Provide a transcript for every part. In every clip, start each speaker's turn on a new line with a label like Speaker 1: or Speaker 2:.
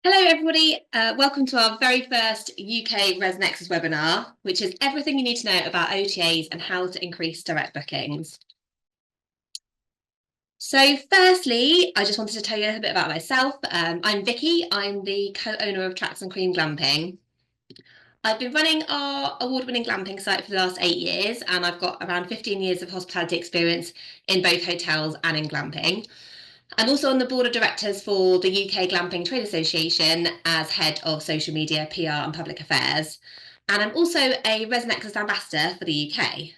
Speaker 1: Hello everybody, welcome to our very first UK ResNexus webinar, which is everything you need to know about OTAs and how to increase direct bookings. So firstly, I just wanted to tell you a little bit about myself. I'm Vicky, I'm the co-owner of Tracks and Cream Glamping. I've been running our award-winning glamping site for the last 8 years, and I've got around 15 years of hospitality experience in both hotels and in glamping. I'm also on the board of directors for the UK Glamping Trade Association as head of social media, PR and public affairs. And I'm also a ResNexus ambassador for the UK.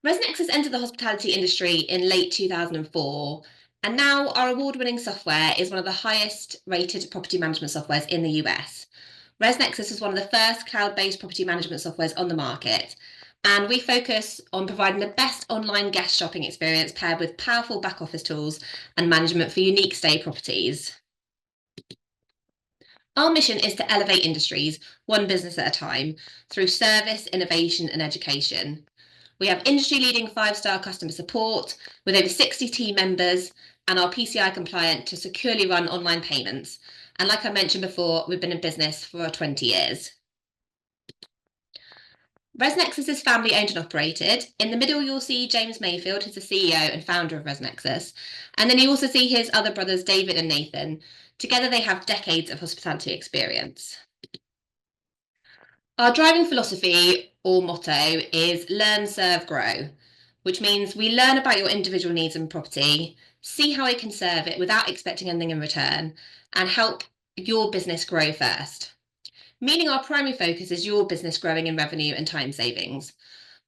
Speaker 1: ResNexus entered the hospitality industry in late 2004, and now our award-winning software is one of the highest rated property management softwares in the US. ResNexus is one of the first cloud-based property management softwares on the market, and we focus on providing the best online guest shopping experience paired with powerful back office tools and management for unique stay properties. Our mission is to elevate industries, one business at a time, through service, innovation and education. We have industry-leading 5-star customer support with over 60 team members and are PCI compliant to securely run online payments. And like I mentioned before, we've been in business for 20 years. ResNexus is family owned and operated. In the middle, you'll see James Mayfield, who's the CEO and founder of ResNexus. And then you also see his other brothers, David and Nathan. Together, they have decades of hospitality experience. Our driving philosophy or motto is learn, serve, grow, which means we learn about your individual needs and property, see how we can serve it without expecting anything in return, and help your business grow first. Meaning our primary focus is your business growing in revenue and time savings.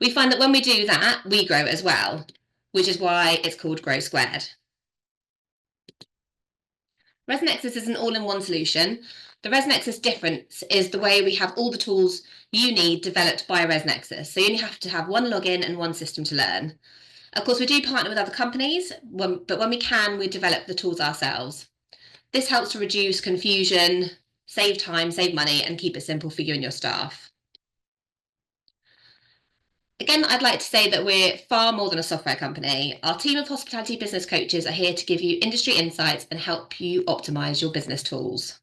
Speaker 1: We find that when we do that, we grow as well, which is why it's called Grow Squared. ResNexus is an all-in-one solution. The ResNexus difference is the way we have all the tools you need developed by ResNexus. So you only have to have one login and one system to learn. Of course, we do partner with other companies, but when we can, we develop the tools ourselves. This helps to reduce confusion, save time, save money, and keep it simple for you and your staff. Again, I'd like to say that we're far more than a software company. Our team of hospitality business coaches are here to give you industry insights and help you optimize your business tools.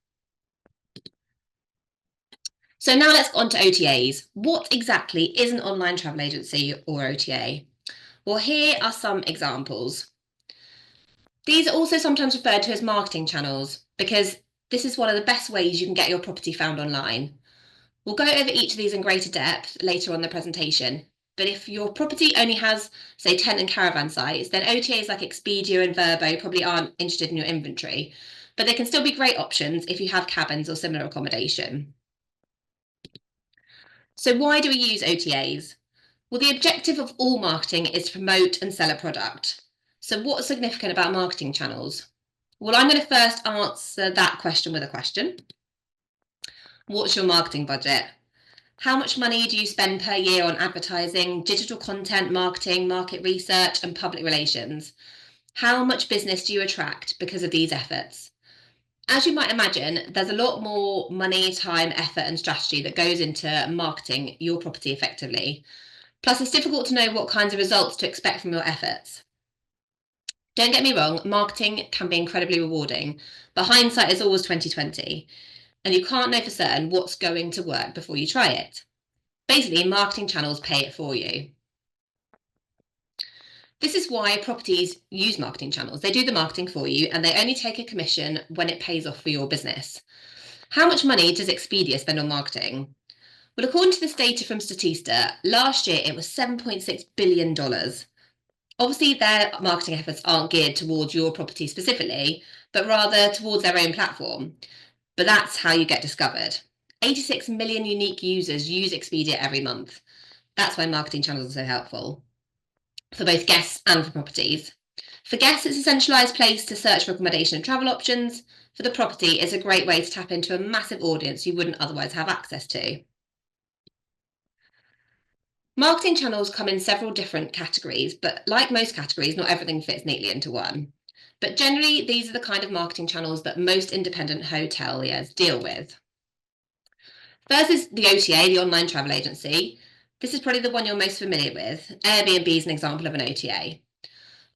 Speaker 1: So now let's go on to OTAs. What exactly is an online travel agency or OTA? Well, here are some examples. These are also sometimes referred to as marketing channels because this is one of the best ways you can get your property found online. We'll go over each of these in greater depth later on in the presentation. But if your property only has, say, tent and caravan sites, then OTAs like Expedia and Vrbo probably aren't interested in your inventory. But they can still be great options if you have cabins or similar accommodation. So why do we use OTAs? Well, the objective of all marketing is to promote and sell a product. So what's significant about marketing channels? Well, I'm going to first answer that question with a question. What's your marketing budget? How much money do you spend per year on advertising, digital content, marketing, market research, and public relations? How much business do you attract because of these efforts? As you might imagine, there's a lot more money, time, effort, and strategy that goes into marketing your property effectively. Plus, it's difficult to know what kinds of results to expect from your efforts. Don't get me wrong, marketing can be incredibly rewarding, but hindsight is always 20/20. And you can't know for certain what's going to work before you try it. Basically, marketing channels pay it for you. This is why properties use marketing channels. They do the marketing for you and they only take a commission when it pays off for your business. How much money does Expedia spend on marketing? Well, according to this data from Statista, last year it was $7.6 billion. Obviously, their marketing efforts aren't geared towards your property specifically, but rather towards their own platform. But that's how you get discovered. 86 million unique users use Expedia every month. That's why marketing channels are so helpful for both guests and for properties. For guests, it's a centralised place to search for accommodation and travel options. For the property, it's a great way to tap into a massive audience you wouldn't otherwise have access to. Marketing channels come in several different categories, but like most categories, not everything fits neatly into one. But generally, these are the kind of marketing channels that most independent hoteliers deal with. First is the OTA, the online travel agency. This is probably the one you're most familiar with. Airbnb is an example of an OTA.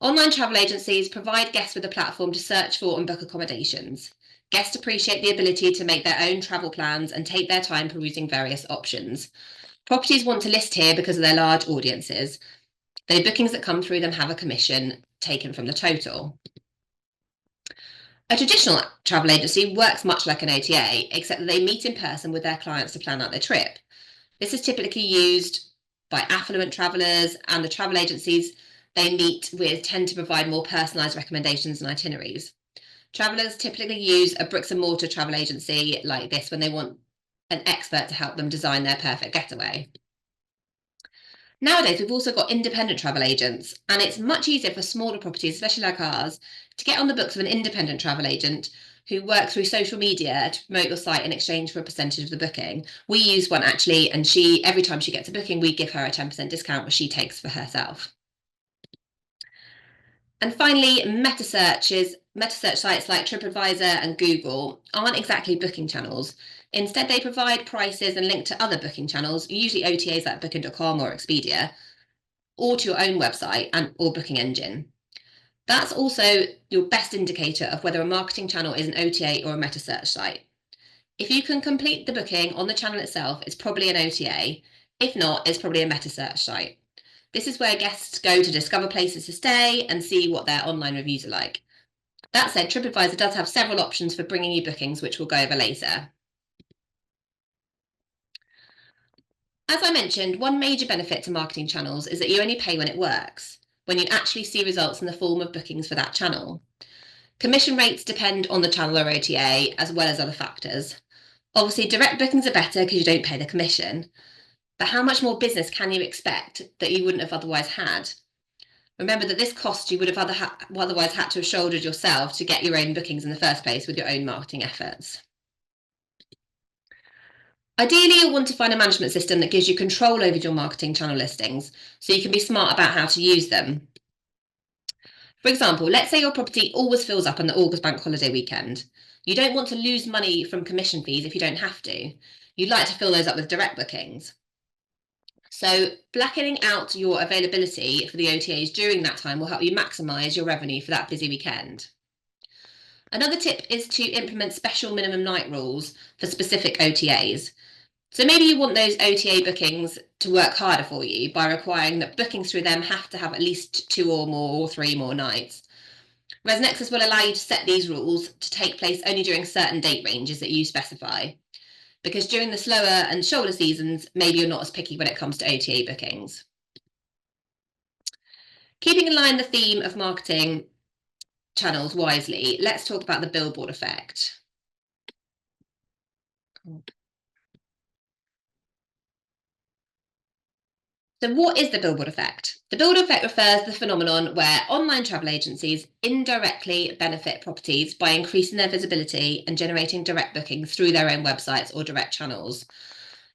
Speaker 1: Online travel agencies provide guests with a platform to search for and book accommodations. Guests appreciate the ability to make their own travel plans and take their time perusing various options. Properties want to list here because of their large audiences. The bookings that come through them have a commission taken from the total. A traditional travel agency works much like an OTA, except that they meet in person with their clients to plan out their trip. This is typically used by affluent travellers, and the travel agencies they meet with tend to provide more personalised recommendations and itineraries. Travellers typically use a bricks and mortar travel agency like this when they want an expert to help them design their perfect getaway. Nowadays, we've also got independent travel agents, and it's much easier for smaller properties, especially like ours, to get on the books of an independent travel agent who work through social media to promote your site in exchange for a percentage of the booking. We use one actually, and every time she gets a booking, we give her a 10% discount, which she takes for herself. And finally, meta search sites like TripAdvisor and Google aren't exactly booking channels. Instead, they provide prices and link to other booking channels, usually OTAs like Booking.com or Expedia, or to your own website or booking engine. That's also your best indicator of whether a marketing channel is an OTA or a meta search site. If you can complete the booking on the channel itself, it's probably an OTA. If not, it's probably a meta search site. This is where guests go to discover places to stay and see what their online reviews are like. That said, TripAdvisor does have several options for bringing you bookings, which we'll go over later. As I mentioned, one major benefit to marketing channels is that you only pay when it works, when you actually see results in the form of bookings for that channel. Commission rates depend on the channel or OTA, as well as other factors. Obviously, direct bookings are better because you don't pay the commission. But how much more business can you expect that you wouldn't have otherwise had? Remember that this cost you would have otherwise had to have shouldered yourself to get your own bookings in the first place with your own marketing efforts. Ideally, you'll want to find a management system that gives you control over your marketing channel listings so you can be smart about how to use them. For example, let's say your property always fills up on the August bank holiday weekend. You don't want to lose money from commission fees if you don't have to. You'd like to fill those up with direct bookings. So blackening out your availability for the OTAs during that time will help you maximise your revenue for that busy weekend. Another tip is to implement special minimum night rules for specific OTAs. So maybe you want those OTA bookings to work harder for you by requiring that bookings through them have to have at least 2 or more or 3 more nights. ResNexus will allow you to set these rules to take place only during certain date ranges that you specify, because during the slower and shoulder seasons, maybe you're not as picky when it comes to OTA bookings. Keeping in line the theme of marketing channels wisely, let's talk about the billboard effect. So what is the billboard effect? The billboard effect refers to the phenomenon where online travel agencies indirectly benefit properties by increasing their visibility and generating direct bookings through their own websites or direct channels.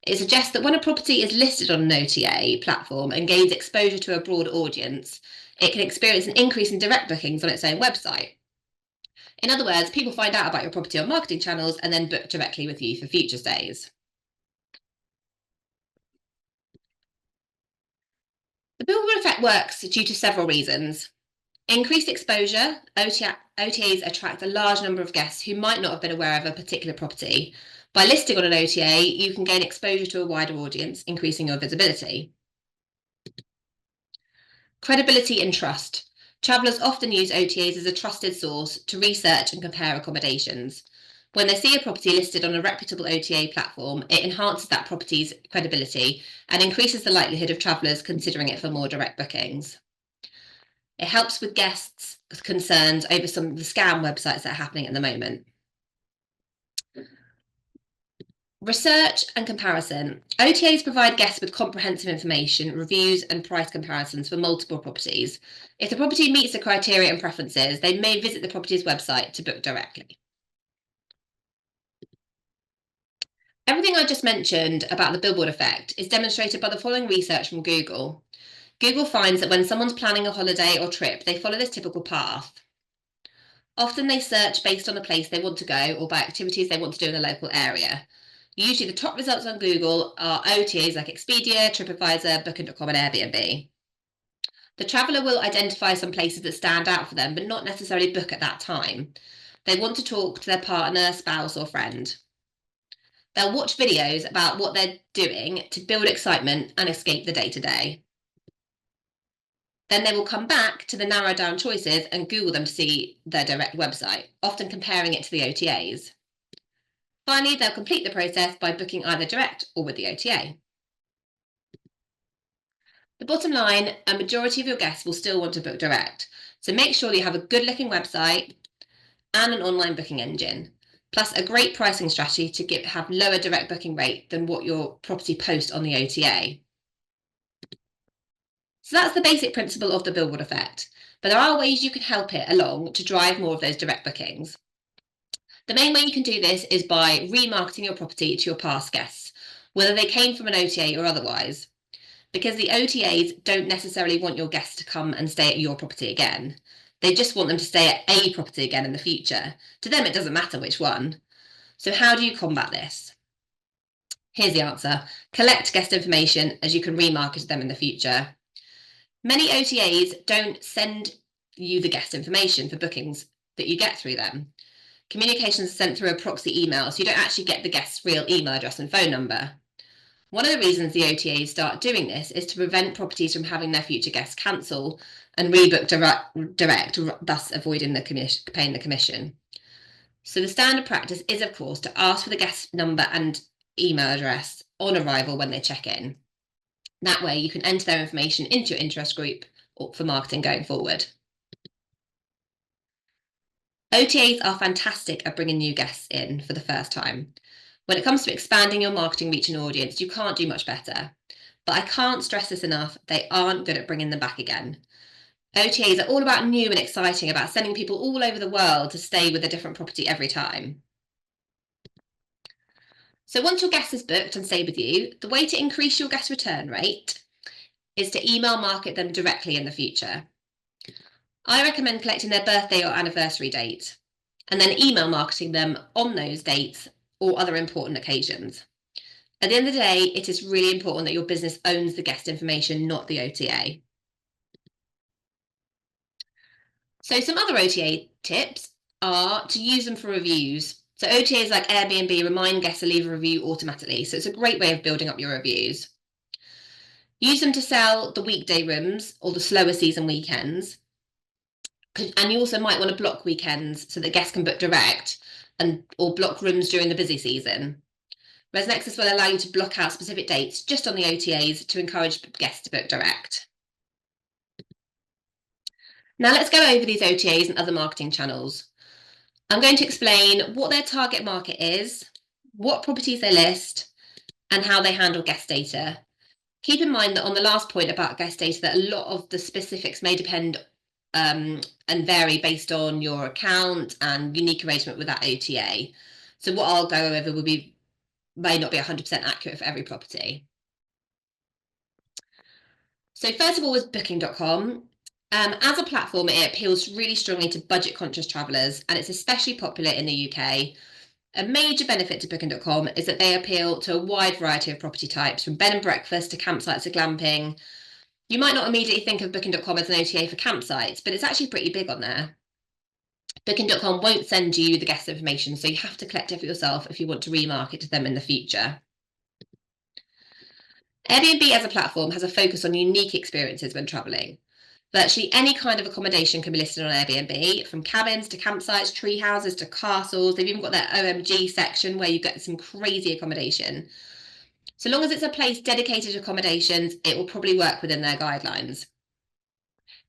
Speaker 1: It suggests that when a property is listed on an OTA platform and gains exposure to a broad audience, it can experience an increase in direct bookings on its own website. In other words, people find out about your property on marketing channels and then book directly with you for future stays. The billboard effect works due to several reasons. Increased exposure, OTAs attract a large number of guests who might not have been aware of a particular property. By listing on an OTA, you can gain exposure to a wider audience, increasing your visibility. Credibility and trust. Travellers often use OTAs as a trusted source to research and compare accommodations. When they see a property listed on a reputable OTA platform, it enhances that property's credibility and increases the likelihood of travellers considering it for more direct bookings. It helps with guests' concerns over some of the scam websites that are happening at the moment. Research and comparison. OTAs provide guests with comprehensive information, reviews and price comparisons for multiple properties. If the property meets the criteria and preferences, they may visit the property's website to book directly. Everything I just mentioned about the billboard effect is demonstrated by the following research from Google. Google finds that when someone's planning a holiday or trip, they follow this typical path. Often they search based on the place they want to go or by activities they want to do in a local area. Usually the top results on Google are OTAs like Expedia, TripAdvisor, Booking.com and Airbnb. The traveller will identify some places that stand out for them, but not necessarily book at that time. They want to talk to their partner, spouse, or friend. They'll watch videos about what they're doing to build excitement and escape the day-to-day. Then they will come back to the narrowed down choices and Google them to see their direct website, often comparing it to the OTAs. Finally, they'll complete the process by booking either direct or with the OTA. The bottom line, a majority of your guests will still want to book direct, so make sure that you have a good looking website and an online booking engine, plus a great pricing strategy to have lower direct booking rate than what your property posts on the OTA. So that's the basic principle of the Billboard effect, but there are ways you can help it along to drive more of those direct bookings. The main way you can do this is by remarketing your property to your past guests, whether they came from an OTA or otherwise, because the OTAs don't necessarily want your guests to come and stay at your property again. They just want them to stay at a property again in the future. To them, it doesn't matter which one. So how do you combat this? Here's the answer. Collect guest information as you can remarket them in the future. Many OTAs don't send you the guest information for bookings that you get through them. Communications are sent through a proxy email, so you don't actually get the guest's real email address and phone number. One of the reasons the OTAs start doing this is to prevent properties from having their future guests cancel and rebook direct, thus avoiding paying the commission. So the standard practice is, of course, to ask for the guest number and email address on arrival when they check in. That way you can enter their information into your interest group for marketing going forward. OTAs are fantastic at bringing new guests in for the first time. When it comes to expanding your marketing reach and audience, you can't do much better. But I can't stress this enough, they aren't good at bringing them back again. OTAs are all about new and exciting, about sending people all over the world to stay with a different property every time. So once your guest is booked and stay with you, the way to increase your guest return rate is to email market them directly in the future. I recommend collecting their birthday or anniversary date and then email marketing them on those dates or other important occasions. At the end of the day, it is really important that your business owns the guest information, not the OTA. So some other OTA tips are to use them for reviews. So OTAs like Airbnb remind guests to leave a review automatically. So it's a great way of building up your reviews. Use them to sell the weekday rooms or the slower season weekends. And you also might want to block weekends so that guests can book direct or block rooms during the busy season. ResNexus will allow you to block out specific dates just on the OTAs to encourage guests to book direct. Now let's go over these OTAs and other marketing channels. I'm going to explain what their target market is, what properties they list, and how they handle guest data. Keep in mind that on the last point about guest data, that a lot of the specifics may depend and vary based on your account and unique arrangement with that OTA. So what I'll go over may not be 100% accurate for every property. So first of all is booking.com. As a platform, it appeals really strongly to budget-conscious travellers, and it's especially popular in the UK. A major benefit to booking.com is that they appeal to a wide variety of property types, from bed and breakfast to campsites to glamping. You might not immediately think of booking.com as an OTA for campsites, but it's actually pretty big on there. Booking.com won't send you the guest information, so you have to collect it for yourself if you want to remarket to them in the future. Airbnb as a platform has a focus on unique experiences when travelling. Virtually any kind of accommodation can be listed on Airbnb, from cabins to campsites, tree houses to castles. They've even got their OMG section where you get some crazy accommodation. So long as it's a place dedicated to accommodations, it will probably work within their guidelines.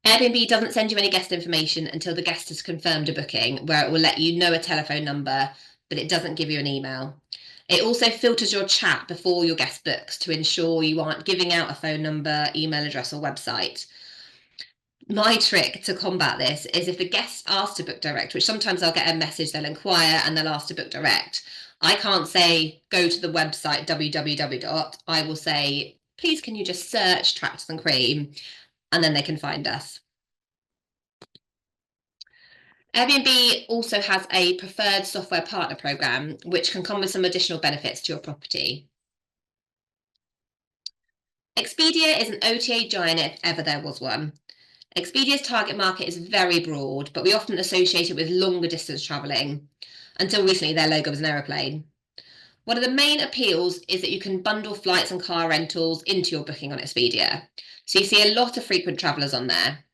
Speaker 1: Airbnb doesn't send you any guest information until the guest has confirmed a booking, where it will let you know a telephone number, but it doesn't give you an email. It also filters your chat before your guest books to ensure you aren't giving out a phone number, email address, or website. My trick to combat this is if the guest asks to book direct, which sometimes I'll get a message, they'll inquire and they'll ask to book direct. I can't say, go to the website www. I will say, please can you just search Tractors and Cream, and then they can find us. Airbnb also has a preferred software partner program, which can come with some additional benefits to your property. Expedia is an OTA giant if ever there was one. Expedia's target market is very broad, but we often associate it with longer distance travelling. Until recently, their logo was an aeroplane. One of the main appeals is that you can bundle flights and car rentals into your booking on Expedia. So you see a lot of frequent travellers on there,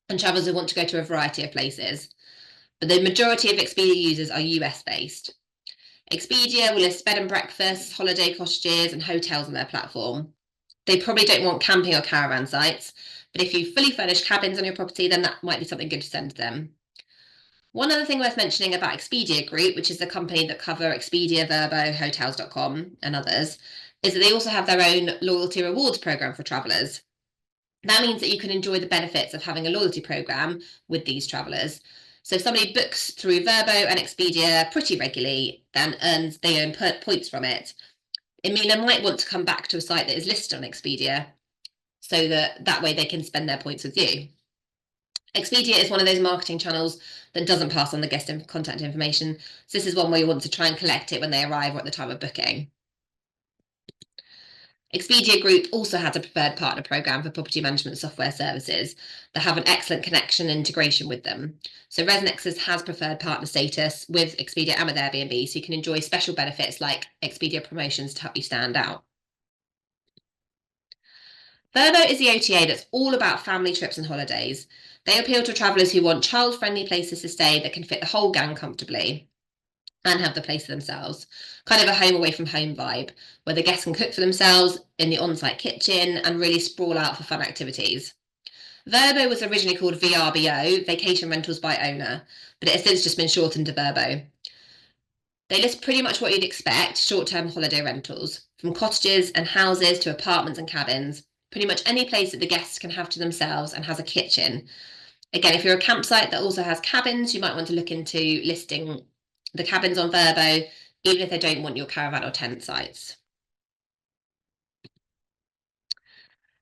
Speaker 1: and travellers who want to go to a variety of places. But the majority of Expedia users are US based. Expedia will list bed and breakfasts, holiday cottages, and hotels on their platform. They probably don't want camping or caravan sites, but if you fully furnish cabins on your property, then that might be something good to send to them. One other thing worth mentioning about Expedia Group, which is the company that cover Expedia, Vrbo, Hotels.com, and others, is that they also have their own loyalty rewards program for travellers. That means that you can enjoy the benefits of having a loyalty program with these travellers. So if somebody books through Vrbo and Expedia pretty regularly, then they earn points from it. It means they might want to come back to a site that is listed on Expedia, so that way they can spend their points with you. Expedia is one of those marketing channels that doesn't pass on the guest contact information. So this is one where you want to try and collect it when they arrive or at the time of booking. Expedia Group also has a preferred partner program for property management software services that have an excellent connection and integration with them. So ResNexus has preferred partner status with Expedia and with Airbnb, so you can enjoy special benefits like Expedia promotions to help you stand out. Vrbo is the OTA that's all about family trips and holidays. They appeal to travellers who want child-friendly places to stay that can fit the whole gang comfortably and have the place for themselves. Kind of a home away from home vibe, where the guests can cook for themselves in the on-site kitchen and really sprawl out for fun activities. Vrbo was originally called VRBO, Vacation Rentals by Owner, but it has since just been shortened to Vrbo. They list pretty much what you'd expect, short-term holiday rentals, from cottages and houses to apartments and cabins, pretty much any place that the guests can have to themselves and has a kitchen. Again, if you're a campsite that also has cabins, you might want to look into listing the cabins on Vrbo, even if they don't want your caravan or tent sites.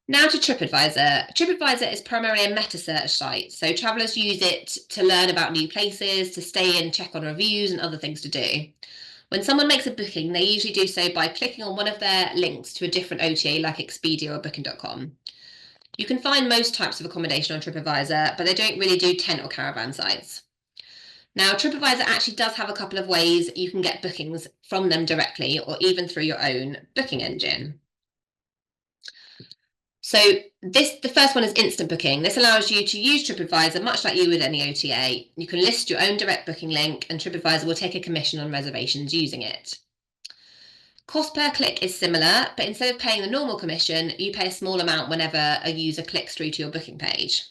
Speaker 1: Now to TripAdvisor. TripAdvisor is primarily a meta search site, so travellers use it to learn about new places, to stay and check on reviews and other things to do. When someone makes a booking, they usually do so by clicking on one of their links to a different OTA like Expedia or Booking.com. You can find most types of accommodation on TripAdvisor, but they don't really do tent or caravan sites. Now, TripAdvisor actually does have a couple of ways you can get bookings from them directly or even through your own booking engine. So the first one is instant booking. This allows you to use TripAdvisor much like you would any OTA. You can list your own direct booking link and TripAdvisor will take a commission on reservations using it. Cost per click is similar, but instead of paying the normal commission, you pay a small amount whenever a user clicks through to your booking page.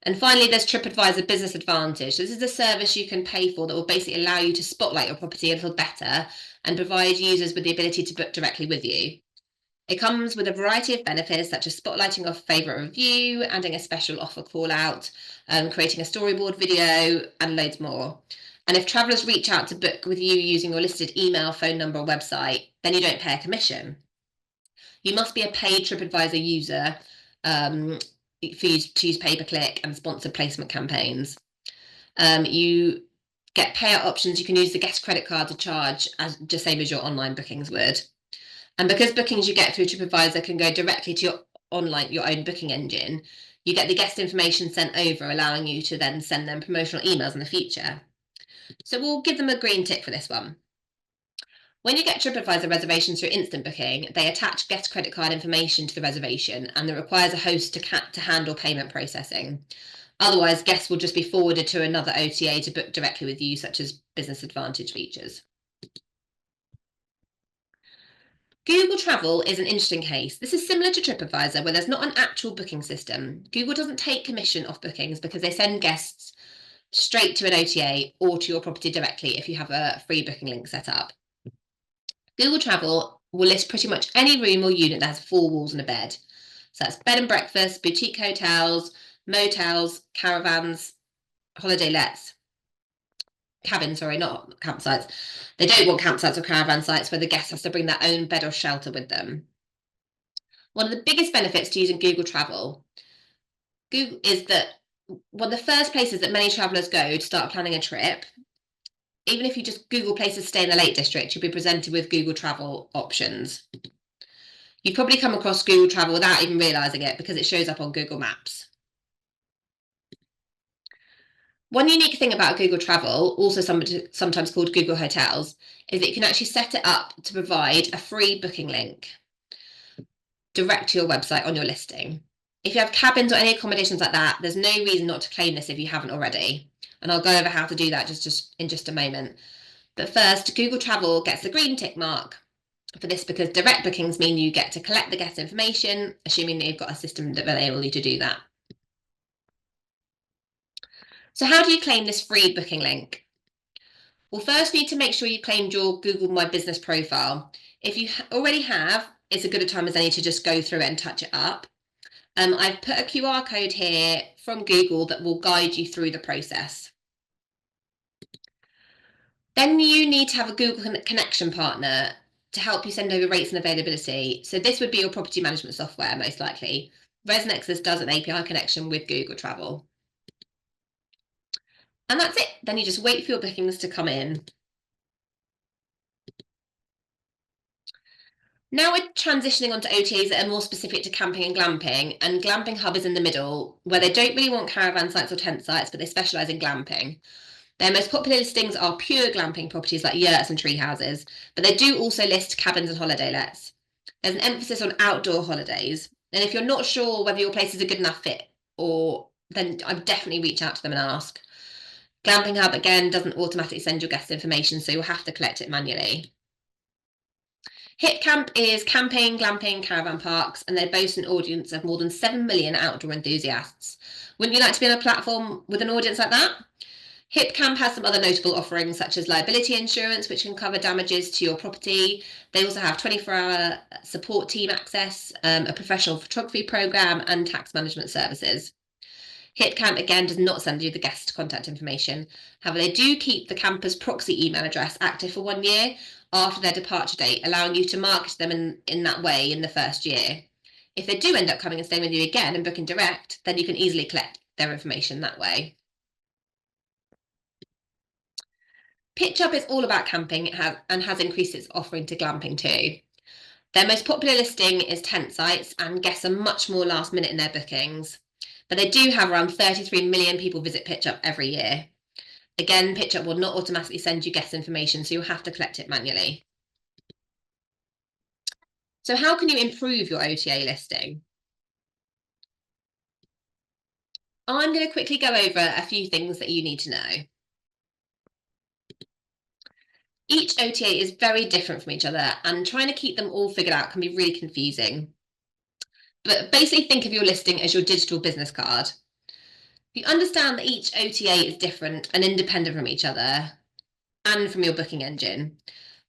Speaker 1: And finally, there's TripAdvisor Business Advantage. So this is a service you can pay for that will basically allow you to spotlight your property a little better and provide users with the ability to book directly with you. It comes with a variety of benefits such as spotlighting a favourite review, adding a special offer call out, creating a storyboard video, and loads more. And if travellers reach out to book with you using your listed email, phone number, or website, then you don't pay a commission. You must be a paid TripAdvisor user for you to use pay-per-click and sponsored placement campaigns. You get payout options. You can use the guest credit card to charge as just same as your online bookings would. And because bookings you get through TripAdvisor can go directly to your own booking engine, you get the guest information sent over, allowing you to then send them promotional emails in the future. So we'll give them a green tick for this one. When you get TripAdvisor reservations through instant booking, they attach guest credit card information to the reservation and it requires a host to handle payment processing. Otherwise, guests will just be forwarded to another OTA to book directly with you, such as Business Advantage features. Google Travel is an interesting case. This is similar to TripAdvisor, where there's not an actual booking system. Google doesn't take commission off bookings because they send guests straight to an OTA or to your property directly if you have a free booking link set up. Google Travel will list pretty much any room or unit that has 4 walls and a bed. So that's bed and breakfast, boutique hotels, motels, caravans, holiday lets. Cabins, sorry, not campsites. They don't want campsites or caravan sites where the guest has to bring their own bed or shelter with them. One of the biggest benefits to using Google Travel is that one of the first places that many travellers go to start planning a trip, even if you just Google places to stay in the Lake District, you'll be presented with Google Travel options. You've probably come across Google Travel without even realising it because it shows up on Google Maps. One unique thing about Google Travel, also sometimes called Google Hotels, is that you can actually set it up to provide a free booking link direct to your website on your listing. If you have cabins or any accommodations like that, there's no reason not to claim this if you haven't already. And I'll go over how to do that in just a moment. But first, Google Travel gets the green tick mark for this because direct bookings mean you get to collect the guest information, assuming that you've got a system that will enable you to do that. So how do you claim this free booking link? Well, first you need to make sure you claimed your Google My Business profile. If you already have, it's a good a time as any to just go through it and touch it up. I've put a QR code here from Google that will guide you through the process. Then you need to have a Google connection partner to help you send over rates and availability. So this would be your property management software, most likely. ResNexus does an API connection with Google Travel. And that's it. Then you just wait for your bookings to come in. Now we're transitioning onto OTAs that are more specific to camping and Glamping Hub is in the middle, where they don't really want caravan sites or tent sites, but they specialise in glamping. Their most popular listings are pure glamping properties like yurts and tree houses, but they do also list cabins and holiday lets. There's an emphasis on outdoor holidays, and if you're not sure whether your place is a good enough fit, then I'd definitely reach out to them and ask. Glamping Hub, again, doesn't automatically send your guest information, so you'll have to collect it manually. Hip Camp is camping, glamping, caravan parks, and they boast an audience of more than 7 million outdoor enthusiasts. Wouldn't you like to be on a platform with an audience like that? Hip Camp has some other notable offerings such as liability insurance, which can cover damages to your property. They also have 24-hour support team access, a professional photography program, and tax management services. HipCamp, again, does not send you the guest contact information. However, they do keep the camper's proxy email address active for 1 year after their departure date, allowing you to market them in that way in the first year. If they do end up coming and staying with you again and booking direct, then you can easily collect their information that way. PitchUp is all about camping and has increased its offering to glamping too. Their most popular listing is tent sites, and guests are much more last minute in their bookings. But they do have around 33 million people visit PitchUp every year. Again, PitchUp will not automatically send you guest information, so you'll have to collect it manually. So how can you improve your OTA listing? I'm going to quickly go over a few things that you need to know. Each OTA is very different from each other, and trying to keep them all figured out can be really confusing. But basically think of your listing as your digital business card. You understand that each OTA is different and independent from each other and from your booking engine.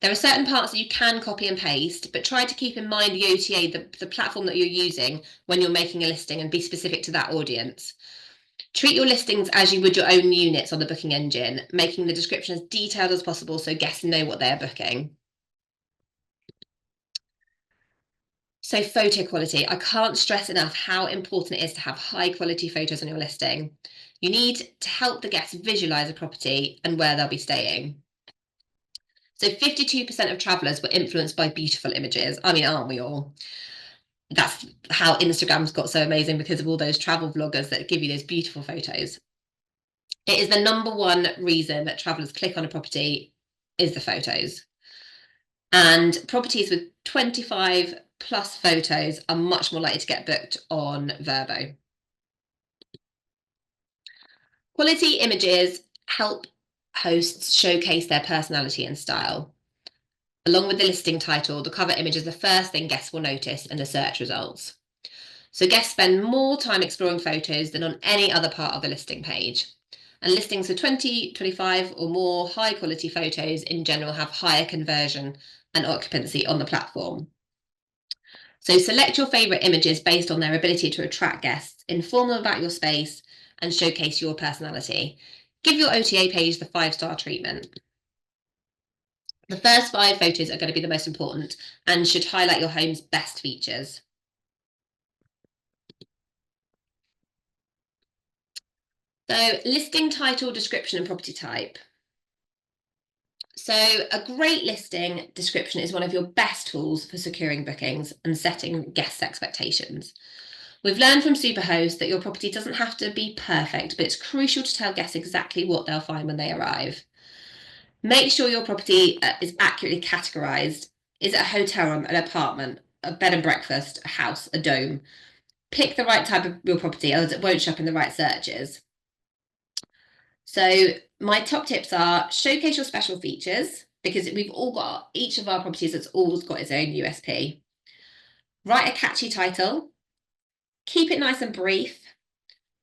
Speaker 1: There are certain parts that you can copy and paste, but try to keep in mind the OTA, the platform that you're using when you're making a listing, and be specific to that audience. Treat your listings as you would your own units on the booking engine, making the description as detailed as possible so guests know what they're booking. So photo quality, I can't stress enough how important it is to have high quality photos on your listing. You need to help the guests visualize a property and where they'll be staying. So 52% of travellers were influenced by beautiful images. I mean, aren't we all? That's how Instagram's got so amazing, because of all those travel vloggers that give you those beautiful photos. It is the #1 reason that travellers click on a property is the photos. And properties with 25 plus photos are much more likely to get booked on Vrbo. Quality images help hosts showcase their personality and style. Along with the listing title, the cover image is the first thing guests will notice in the search results. So guests spend more time exploring photos than on any other part of the listing page. And listings for 20, 25 or more high quality photos in general have higher conversion and occupancy on the platform. So select your favourite images based on their ability to attract guests, inform them about your space, and showcase your personality. Give your OTA page the 5-star treatment. The first 5 photos are going to be the most important and should highlight your home's best features. So listing title, description, and property type. So a great listing description is one of your best tools for securing bookings and setting guests' expectations. We've learned from Superhost that your property doesn't have to be perfect, but it's crucial to tell guests exactly what they'll find when they arrive. Make sure your property is accurately categorised. Is it a hotel room, an apartment, a bed and breakfast, a house, a dome? Pick the right type of your property, else it won't show up in the right searches. So my top tips are showcase your special features, because we've all got, each of our properties has always got its own USP. Write a catchy title. Keep it nice and brief.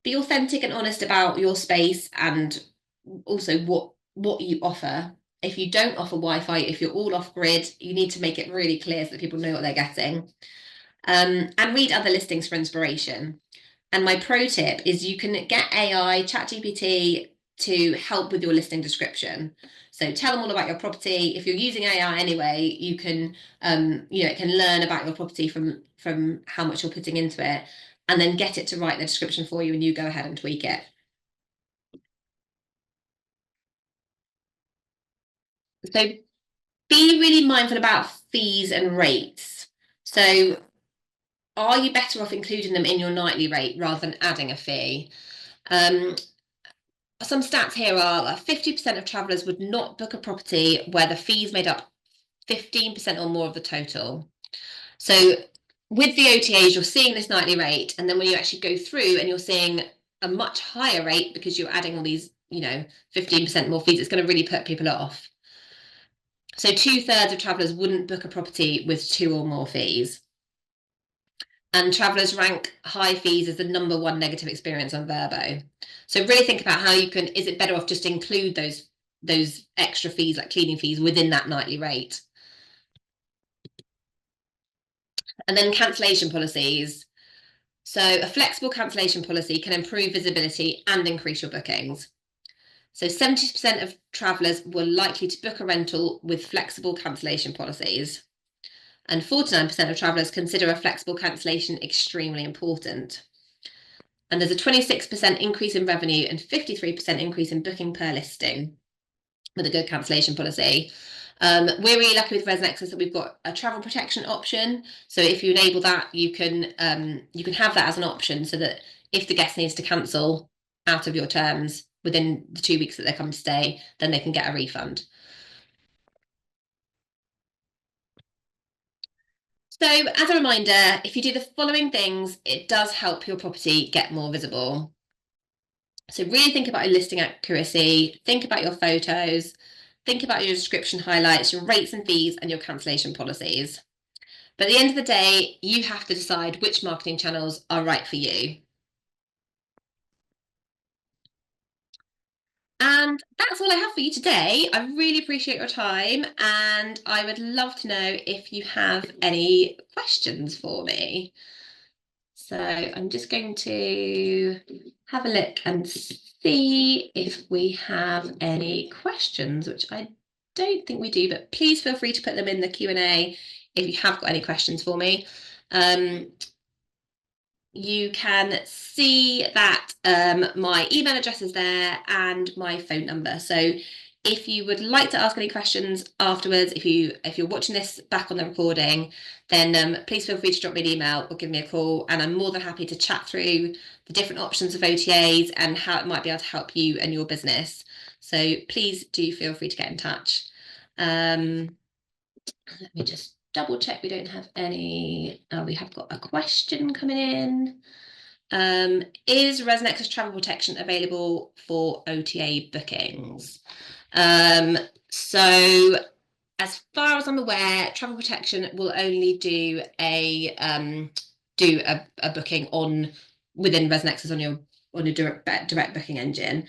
Speaker 1: Be authentic and honest about your space and also what you offer. If you don't offer Wi-Fi, if you're all off grid, you need to make it really clear so that people know what they're getting. And read other listings for inspiration. And my pro tip is you can get AI, ChatGPT, to help with your listing description. So tell them all about your property. If you're using AI anyway, you can, it can learn about your property from how much you're putting into it, and then get it to write the description for you, and you go ahead and tweak it. So be really mindful about fees and rates. So are you better off including them in your nightly rate rather than adding a fee? Some stats here are 50% of travellers would not book a property where the fees made up 15% or more of the total. So with the OTAs, you're seeing this nightly rate, and then when you actually go through and you're seeing a much higher rate because you're adding all these, 15% more fees, it's going to really put people off. So 2/3 of travellers wouldn't book a property with 2 or more fees. And travellers rank high fees as the #1 negative experience on Vrbo. So really think about how you can, is it better off just include those extra fees like cleaning fees within that nightly rate? And then cancellation policies. So a flexible cancellation policy can improve visibility and increase your bookings. So 70% of travellers were likely to book a rental with flexible cancellation policies. And 49% of travellers consider a flexible cancellation extremely important. And there's a 26% increase in revenue and 53% increase in booking per listing with a good cancellation policy. We're really lucky with ResNexus that we've got a travel protection option. So if you enable that, you can have that as an option, so that if the guest needs to cancel out of your terms within the 2 weeks that they come to stay, then they can get a refund. So as a reminder, if you do the following things, it does help your property get more visible. So really think about your listing accuracy, think about your photos, think about your description highlights, your rates and fees, and your cancellation policies. But at the end of the day, you have to decide which marketing channels are right for you. And that's all I have for you today. I really appreciate your time, and I would love to know if you have any questions for me. So I'm just going to have a look and see if we have any questions, which I don't think we do, but please feel free to put them in the Q&A if you have got any questions for me. You can see that my email address is there and my phone number. So if you would like to ask any questions afterwards, if you're watching this back on the recording, then please feel free to drop me an email or give me a call, and I'm more than happy to chat through the different options of OTAs and how it might be able to help you and your business. So please do feel free to get in touch. Let me just double check we don't have any. We have got a question coming in. Is ResNexus travel protection available for OTA bookings? So as far as I'm aware, travel protection will only do a booking within ResNexus on your direct booking engine.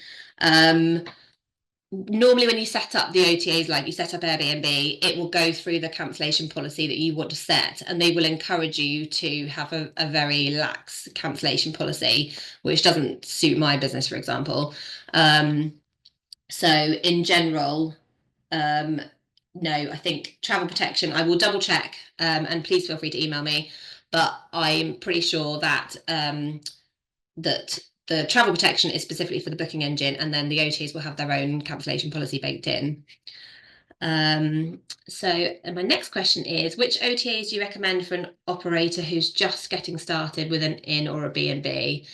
Speaker 1: Normally when you set up the OTAs, like you set up Airbnb, it will go through the cancellation policy that you want to set, and they will encourage you to have a very lax cancellation policy, which doesn't suit my business, for example. So in general, no, I think travel protection, I will double check, and please feel free to email me, but I'm pretty sure that that the travel protection is specifically for the booking engine, and then the OTAs will have their own cancellation policy baked in. So my next question is, which OTAs do you recommend for an operator who's just getting started with an inn or a B&B?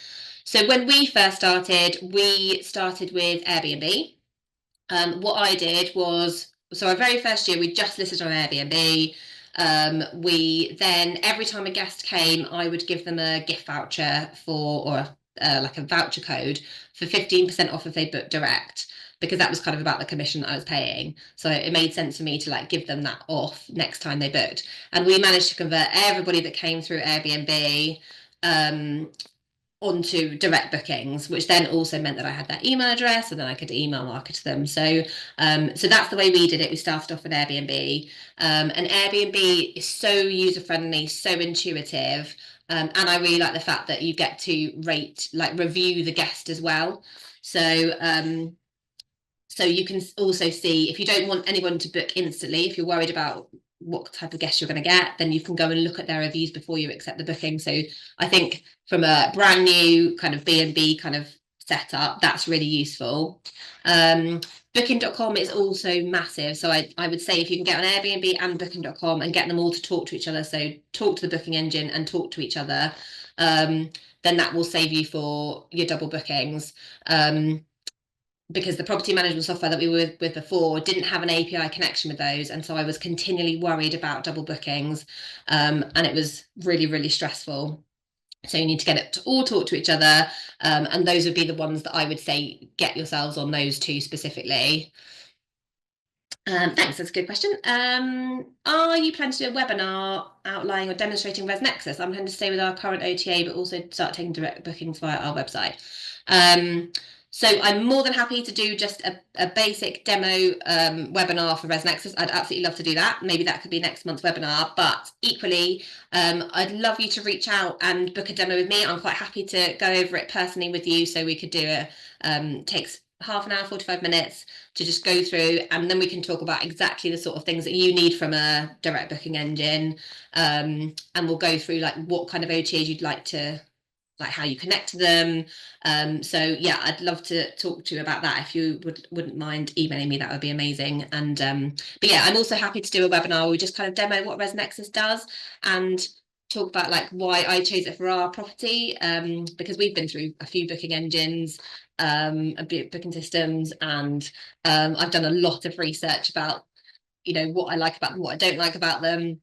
Speaker 1: So when we first started, we started with Airbnb. What I did was, so our very first year, we just listed on Airbnb. We then, every time a guest came, I would give them a gift voucher or like a voucher code for 15% off if they booked direct, because that was kind of about the commission that I was paying. So it made sense for me to like give them that off next time they booked. And we managed to convert everybody that came through Airbnb onto direct bookings, which then also meant that I had their email address and then I could email market them. So that's the way we did it. We started off with Airbnb, and Airbnb is so user friendly, so intuitive. And I really like the fact that you get to review the guest as well. So you can also see, if you don't want anyone to book instantly, if you're worried about what type of guest you're going to get, then you can go and look at their reviews before you accept the booking. So I think from a brand new kind of B&B kind of setup, that's really useful. Booking.com is also massive. So I would say if you can get on Airbnb and Booking.com and get them all to talk to each other, so talk to the booking engine and talk to each other, then that will save you for your double bookings. Because the property management software that we were with before didn't have an API connection with those. And so I was continually worried about double bookings, and it was really, really stressful. So you need to get it to all talk to each other. And those would be the ones that I would say get yourselves on those two specifically. Thanks, that's a good question. Are you planning to do a webinar outlining or demonstrating ResNexus? I'm planning to stay with our current OTA, but also start taking direct bookings via our website. So I'm more than happy to do just a basic demo webinar for ResNexus. I'd absolutely love to do that. Maybe that could be next month's webinar, but equally, I'd love you to reach out and book a demo with me. I'm quite happy to go over it personally with you. So we could do takes half an hour, 45 minutes to just go through, and then we can talk about exactly the sort of things that you need from a direct booking engine. And we'll go through like what kind of OTAs you'd like to, like how you connect to them. So yeah, I'd love to talk to you about that. If you wouldn't mind emailing me, that would be amazing. And but yeah, I'm also happy to do a webinar where we just kind of demo what ResNexus does and talk about like why I chose it for our property, because we've been through a few booking engines, booking systems, and I've done a lot of research about, you know, what I like about them, what I don't like about them,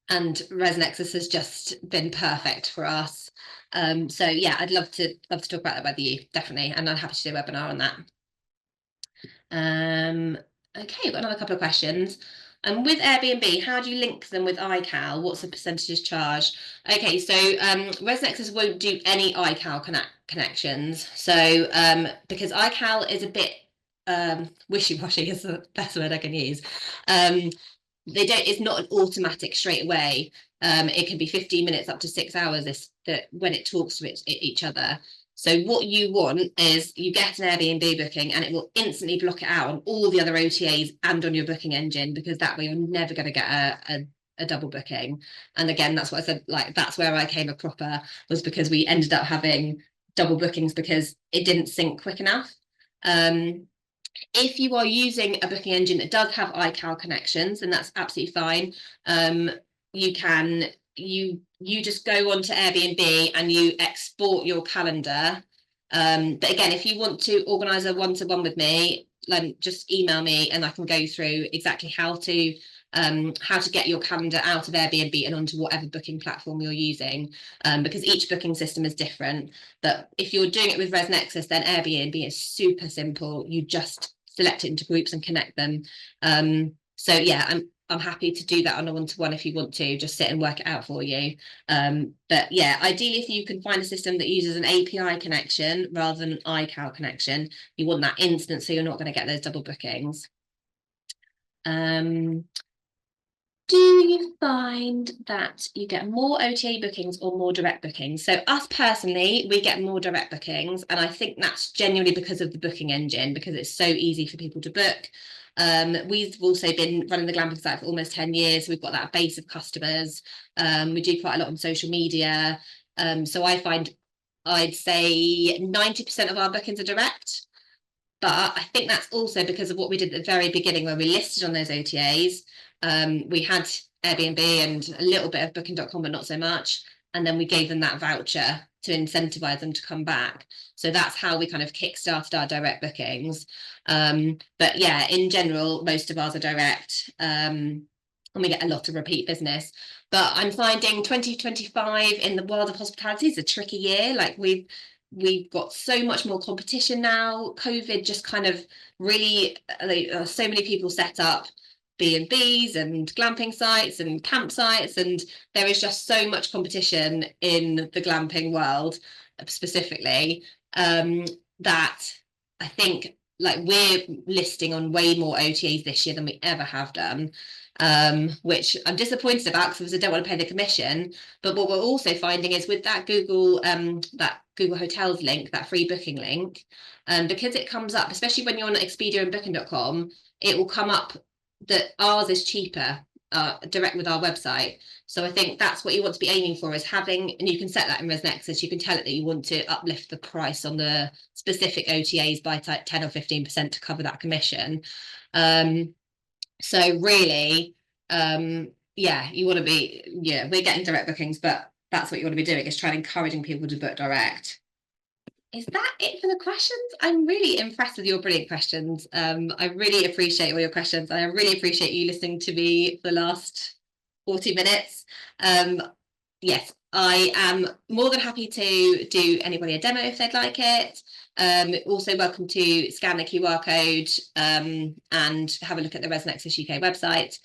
Speaker 1: and ResNexus has just been perfect for us. So yeah, I'd love to talk about that with you, definitely, and I'm happy to do a webinar on that. Okay, we've got another couple of questions. And with Airbnb, how do you link them with iCal? What's the percentages charged? Okay, so ResNexus won't do any iCal connections. So because iCal is a bit wishy-washy is the best word I can use. It's not an automatic straight away. It can be 15 minutes up to 6 hours when it talks to each other. So what you want is you get an Airbnb booking and it will instantly block it out on all the other OTAs and on your booking engine, because that way you're never going to get a double booking. And again, that's what I said, like that's where I came a cropper, was because we ended up having double bookings because it didn't sync quick enough. If you are using a booking engine that does have iCal connections, then that's absolutely fine. You just go onto Airbnb and you export your calendar. But again, if you want to organise a one-to-one with me, then just email me and I can go through exactly how to get your calendar out of Airbnb and onto whatever booking platform you're using, because each booking system is different. But if you're doing it with ResNexus, then Airbnb is super simple. You just select it into groups and connect them. So yeah, I'm happy to do that on a one-to-one if you want to just sit and work it out for you. But yeah, ideally, if you can find a system that uses an API connection rather than an iCal connection, you want that instant so you're not going to get those double bookings. Do you find that you get more OTA bookings or more direct bookings? So us personally, we get more direct bookings, and I think that's genuinely because of the booking engine, because it's so easy for people to book. We've also been running the glamping site for almost 10 years. We've got that base of customers. We do quite a lot on social media. So I find, I'd say 90% of our bookings are direct. But I think that's also because of what we did at the very beginning, where we listed on those OTAs. We had Airbnb and a little bit of booking.com, but not so much. And then we gave them that voucher to incentivize them to come back. So that's how we kind of kickstarted our direct bookings. But yeah, in general, most of ours are direct, and we get a lot of repeat business. But I'm finding 2025 in the world of hospitality is a tricky year. Like we've got so much more competition now. COVID just kind of really, so many people set up B&Bs and glamping sites and campsites, and there is just so much competition in the glamping world specifically, that I think like we're listing on way more OTAs this year than we ever have done, which I'm disappointed about because I don't want to pay the commission. But what we're also finding is with that Google Hotels link, that free booking link, because it comes up, especially when you're on Expedia and Booking.com, it will come up that ours is cheaper direct with our website. So I think that's what you want to be aiming for, is having, and you can set that in ResNexus, you can tell it that you want to uplift the price on the specific OTAs by 10 or 15% to cover that commission. So really, yeah, you want to be, yeah, we're getting direct bookings, but that's what you want to be doing, is trying to encouraging people to book direct. Is that it for the questions? I'm really impressed with your brilliant questions. I really appreciate all your questions. I really appreciate you listening to me for the last 40 minutes. Yes, I am more than happy to do anybody a demo if they'd like it. Also welcome to scan the QR code and have a look at the ResNexus UK website.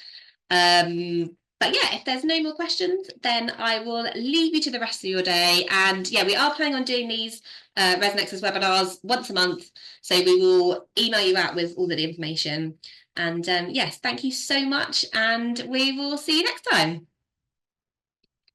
Speaker 1: But yeah, if there's no more questions, then I will leave you to the rest of your day. And yeah, we are planning on doing these ResNexus webinars once a month. So we will email you out with all of the information. And yes, thank you so much. And we will see you next time.